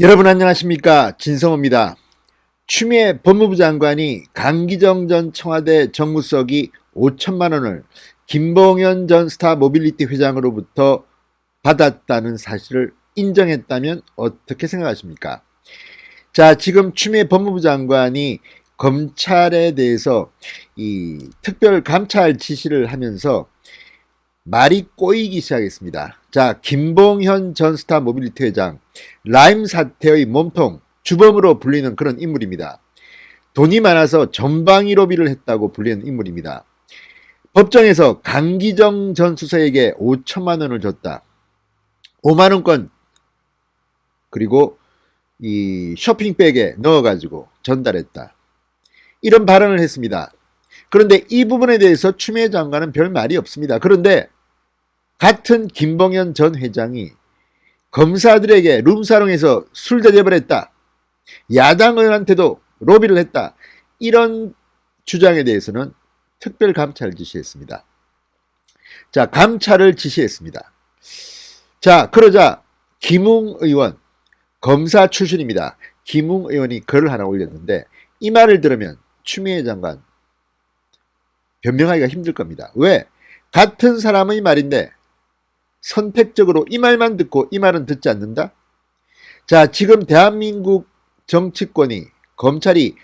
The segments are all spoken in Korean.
여러분 안녕하십니까, 진성호입니다. 추미애 법무부 장관이 강기정 전 청와대 정무수석이 5천만 원을 김봉현 전 스타모빌리티 회장으로부터 받았다는 사실을 인정했다면 어떻게 생각하십니까? 자, 지금 추미애 법무부 장관이 검찰에 대해서 이 특별 감찰 지시를 하면서 말이 꼬이기 시작했습니다. 자, 김봉현 전 스타모빌리티 회장, 라임 사태의 몸통, 주범으로 불리는 그런 인물입니다. 돈이 많아서 전방위 로비를 했다고 불리는 인물입니다. 법정에서 강기정 전 수석에게 5천만 원을 줬다. 5만 원권 그리고 이 쇼핑백에 넣어가지고 전달했다. 이런 발언을 했습니다. 그런데 이 부분에 대해서 추미애 장관은 별 말이 없습니다. 그런데 같은 김봉현 전 회장이 검사들에게 룸사롱에서 술 대접을 했다. 야당 의원한테도 로비를 했다. 이런 주장에 대해서는 특별 감찰을 지시했습니다. 자, 감찰을 지시했습니다. 자, 그러자 김웅 의원, 검사 출신입니다. 김웅 의원이 글을 하나 올렸는데 이 말을 들으면 추미애 장관 변명하기가 힘들 겁니다. 왜? 같은 사람의 말인데 선택적으로 이 말만 듣고 이 말은 듣지 않는다? 자, 지금 대한민국 정치권이, 검찰이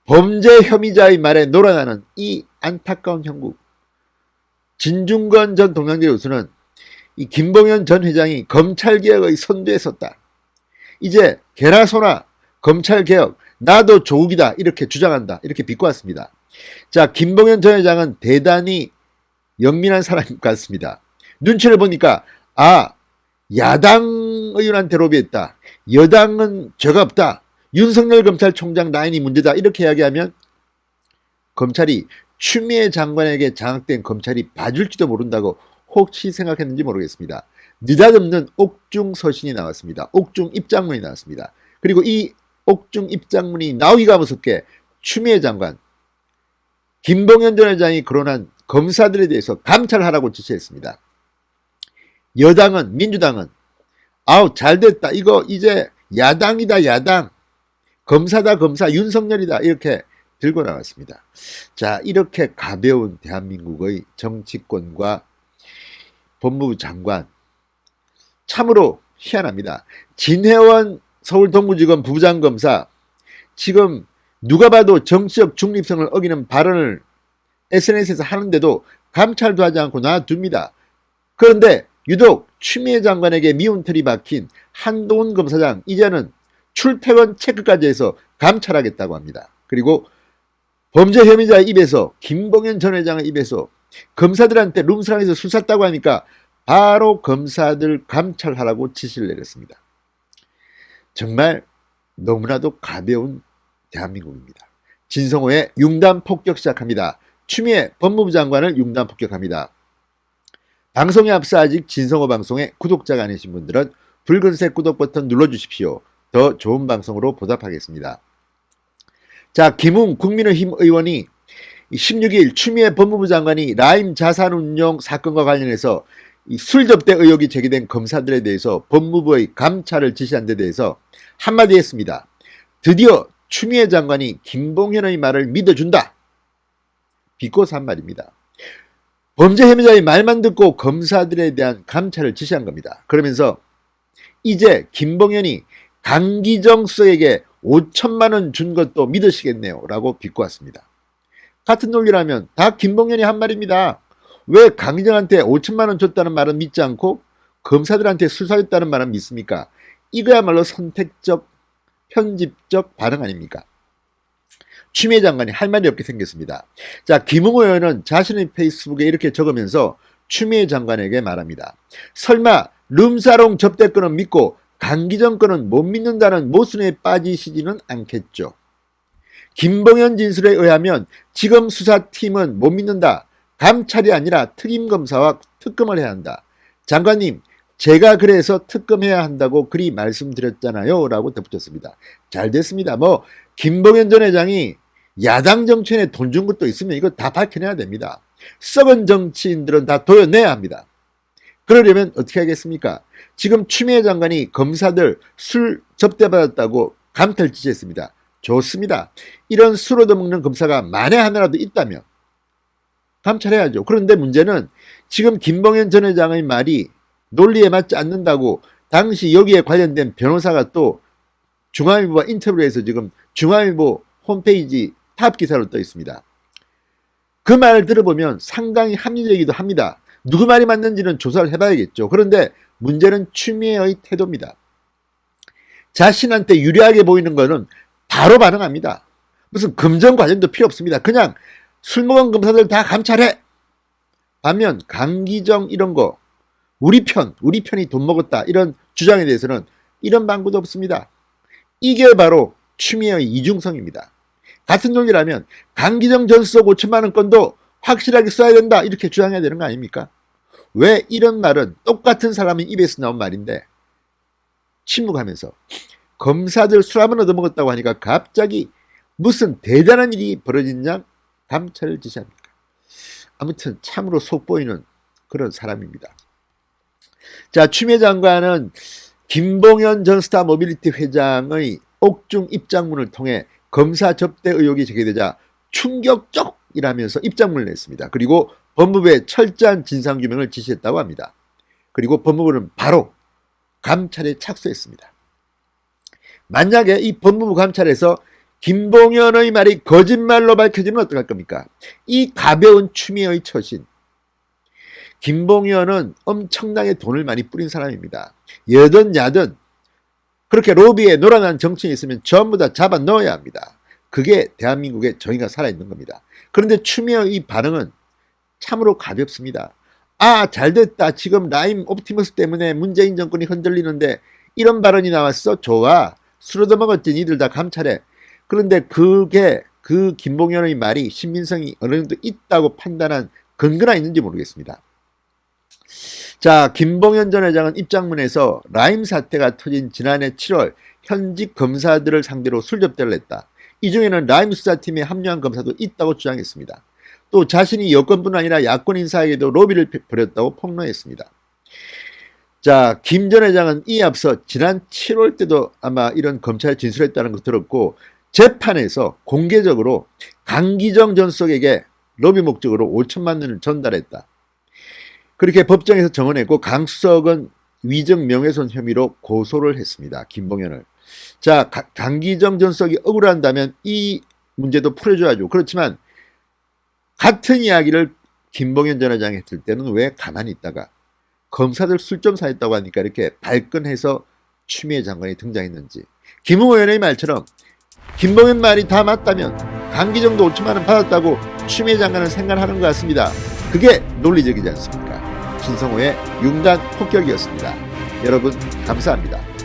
범죄 혐의자의 말에 놀아나는 이 안타까운 형국. 진중권 전 동양대 교수는 이 김봉현 전 회장이 검찰개혁의 선두에 섰다. 이제 개라소나 검찰개혁, 나도 조국이다 이렇게 주장한다. 이렇게 비꼬았습니다. 자, 김봉현 전 회장은 대단히 영민한 사람 같습니다. 눈치를 보니까 야당 의원한테 로비했다. 여당은 죄가 없다. 윤석열 검찰총장 라인이 문제다. 이렇게 이야기하면 검찰이 추미애 장관에게 장악된 검찰이 봐줄지도 모른다고 혹시 생각했는지 모르겠습니다. 느닷없는 옥중 서신이 나왔습니다. 옥중 입장문이 나왔습니다. 그리고 이 옥중 입장문이 나오기가 무섭게 추미애 장관, 김봉현 전 회장이 거론한 검사들에 대해서 감찰하라고 지시했습니다. 여당은, 민주당은 잘됐다. 이거 이제 야당이다, 야당. 검사다, 검사. 윤석열이다. 이렇게 들고 나왔습니다. 자, 이렇게 가벼운 대한민국의 정치권과 법무부 장관. 참으로 희한합니다. 진혜원 서울동부지검 부장검사. 지금 누가 봐도 정치적 중립성을 어기는 발언을 SNS에서 하는데도 감찰도 하지 않고 놔둡니다. 그런데 유독 추미애 장관에게 미운 털이 박힌 한동훈 검사장, 이제는 출퇴근 체크까지 해서 감찰하겠다고 합니다. 그리고 범죄 혐의자의 입에서, 김봉현 전 회장의 입에서 검사들한테 룸사롱에서 술 샀다고 하니까 바로 검사들 감찰하라고 지시를 내렸습니다. 정말 너무나도 가벼운 대한민국입니다. 진성호의 융단 폭격 시작합니다. 추미애 법무부 장관을 융단 폭격합니다. 방송에 앞서 아직 진성호 방송에 구독자가 아니신 분들은 붉은색 구독 버튼 눌러주십시오. 더 좋은 방송으로 보답하겠습니다. 자, 김웅 국민의힘 의원이 16일 추미애 법무부 장관이 라임 자산운용 사건과 관련해서 술 접대 의혹이 제기된 검사들에 대해서 법무부의 감찰을 지시한 데 대해서 한마디 했습니다. 드디어 추미애 장관이 김봉현의 말을 믿어준다. 비꼬서 한 말입니다. 범죄 혐의자의 말만 듣고 검사들에 대한 감찰을 지시한 겁니다. 그러면서 이제 김봉현이 강기정 수석에게 5천만 원 준 것도 믿으시겠네요 라고 비꼬았습니다. 같은 논리라면 다 김봉현이 한 말입니다. 왜 강기정한테 5천만 원 줬다는 말은 믿지 않고 검사들한테 술 사줬다는 말은 믿습니까? 이거야말로 선택적, 편집적 반응 아닙니까? 추미애 장관이 할 말이 없게 생겼습니다. 자, 김웅 의원은 자신의 페이스북에 이렇게 적으면서 추미애 장관에게 말합니다. 설마 룸사롱 접대권은 믿고 강기정 건은 못 믿는다는 모순에 빠지시지는 않겠죠. 김봉현 진술에 의하면 지금 수사팀은 못 믿는다. 감찰이 아니라 특임검사와 특검을 해야 한다. 장관님, 제가 그래서 특검해야 한다고 그리 말씀드렸잖아요 라고 덧붙였습니다. 잘 됐습니다. 김봉현 전 회장이 야당 정치인에 돈 준 것도 있으면 이거 다 밝혀내야 됩니다. 썩은 정치인들은 다 도려내야 합니다. 그러려면 어떻게 하겠습니까? 지금 추미애 장관이 검사들 술 접대받았다고 감찰 지시했습니다. 좋습니다. 이런 술 얻어먹는 검사가 만에 하나라도 있다면 감찰해야죠. 그런데 문제는 지금 김봉현 전 회장의 말이 논리에 맞지 않는다고 당시 여기에 관련된 변호사가 또 중앙일보와 인터뷰를 해서 지금 중앙일보 홈페이지 탑 기사로 떠 있습니다. 그 말을 들어보면 상당히 합리적이기도 합니다. 누구 말이 맞는지는 조사를 해봐야겠죠. 그런데 문제는 추미애의 태도입니다. 자신한테 유리하게 보이는 거는 바로 반응합니다. 무슨 검증 과정도 필요 없습니다. 그냥 술 먹은 검사들 다 감찰해. 반면 강기정 이런 거 우리 편이 돈 먹었다 이런 주장에 대해서는 이런 방구도 없습니다. 이게 바로 추미애의 이중성입니다. 같은 논리라면 강기정 전 수석 5천만 원 건도 확실하게 써야 된다 이렇게 주장해야 되는 거 아닙니까? 왜 이런 말은 똑같은 사람의 입에서 나온 말인데 침묵하면서 검사들 술 한번 얻어먹었다고 하니까 갑자기 무슨 대단한 일이 벌어진 양 감찰을 지시합니까? 아무튼 참으로 속보이는 그런 사람입니다. 자, 추미애 장관은 김봉현 전 스타모빌리티 회장의 옥중 입장문을 통해 검사 접대 의혹이 제기되자 충격적이라면서 입장문을 냈습니다. 그리고 법무부에 철저한 진상규명을 지시했다고 합니다. 그리고 법무부는 바로 감찰에 착수했습니다. 만약에 이 법무부 감찰에서 김봉현의 말이 거짓말로 밝혀지면 어떡할 겁니까? 이 가벼운 추미애의 처신. 김봉현은 엄청나게 돈을 많이 뿌린 사람입니다. 여든 야든 그렇게 로비에 놀아난 정치인이 있으면 전부 다 잡아 넣어야 합니다. 그게 대한민국의 정의가 살아있는 겁니다. 그런데 추미애의 이 반응은 참으로 가볍습니다. 아, 잘됐다. 지금 라임 옵티머스 때문에 문재인 정권이 흔들리는데 이런 발언이 나왔어? 좋아. 술 얻어먹었지. 니들 다 감찰해. 그런데 그게 그 김봉현의 말이 신빙성이 어느 정도 있다고 판단한 근거가 있는지 모르겠습니다. 자, 김봉현 전 회장은 입장문에서 라임 사태가 터진 지난해 7월 현직 검사들을 상대로 술 접대를 했다. 이 중에는 라임 수사팀에 합류한 검사도 있다고 주장했습니다. 또 자신이 여권뿐 아니라 야권 인사에게도 로비를 벌였다고 폭로했습니다. 자, 김 전 회장은 이에 앞서 지난 7월 때도 아마 이런 검찰에 진술했다는 거 들었고 재판에서 공개적으로 강기정 전 수석에게 로비 목적으로 5천만 원을 전달했다. 그렇게 법정에서 정언했고 강 수석은 위증 명예훼손 혐의로 고소를 했습니다. 김봉현을. 자, 강기정 전 수석이 억울한다면 이 문제도 풀어줘야죠. 그렇지만 같은 이야기를 김봉현 전 회장이 했을 때는 왜 가만히 있다가 검사들 술 좀 사했다고 하니까 이렇게 발끈해서 추미애 장관이 등장했는지. 김웅 의원의 말처럼 김봉현 말이 다 맞다면 강기정도 5천만 원 받았다고 추미애 장관은 생각하는 것 같습니다. 그게 논리적이지 않습니까? 신성호의 융단 폭격이었습니다. 여러분 감사합니다.